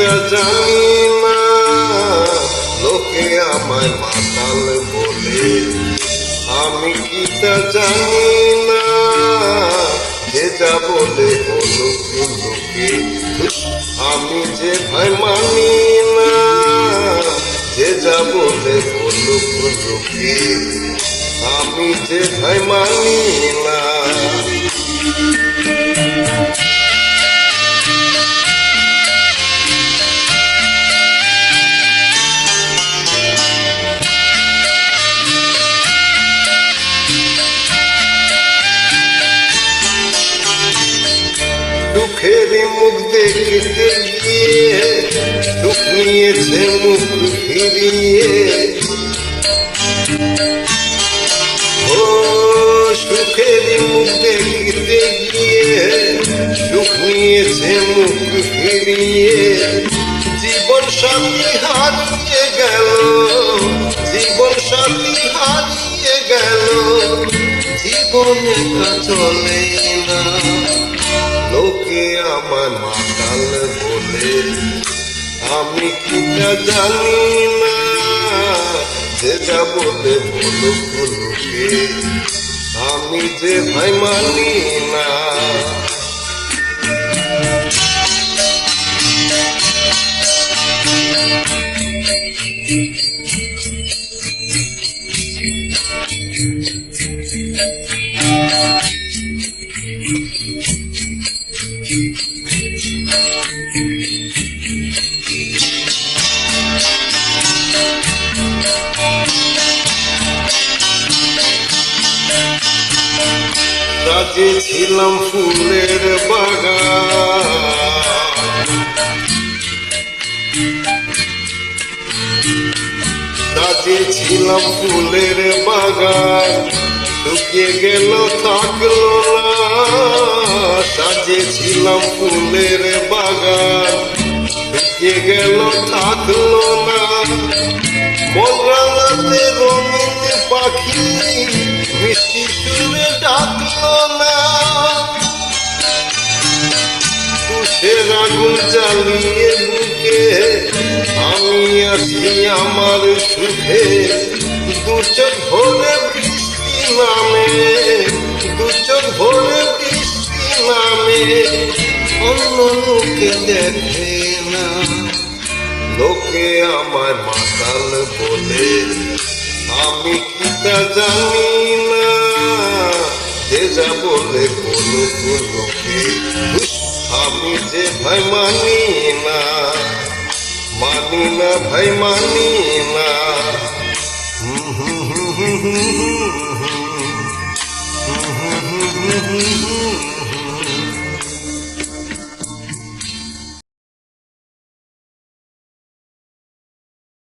তা জানি না, লোকে আমায় মাতাল বলে। আমি কি তা জানি না, যে যা বলে বলুক লোকে। আমি যে ভাই মানি না, যে যা বলে বলুক লোকে। আমি যে ভাই মানি না। সুখের মুখ দেখতে গিয়ে সুখ নিয়েছে মুখ ফিরিয়ে। ও সুখের মুখ দেখতে গিয়ে সুখ নিয়েছে মুখ ফিরিয়ে। জীবন সাথী হারিয়ে গেল, জীবন সাথী হারিয়ে গেল। জীবনে চলে না, লোকে আমার মাতাল বলে। আমি কি তা জানি না, যে যা বলে বলুক লোকে। আমি যে ভাই মানি না। সাজিয়েছিলাম ফুলের বাগান, সাজিয়েছিলাম ফুলের বাগান। শুকিয়ে গেল থাকলো না, সাজিয়েছিলাম ফুলের বাগান। শুকিয়ে গেল থাকলো না। মন রাঙাতে রঙিন পাখি মিষ্টি সুরে ডাকলো না। তুষের আগুন জ্বালিয়ে বুকে আমি আছি আমার সুখে। দু চোখ ভরে বৃষ্টি নামে, দু চোখ ভরে বৃষ্টি নামে। অন্য লোকে দেখে না, লোকে আমার মাতাল বলে। আমি কি তা জানি না, যে যা বলে বলুক লোকে। আমি যে ভাই মানি না, মানি না ভাই মানি না।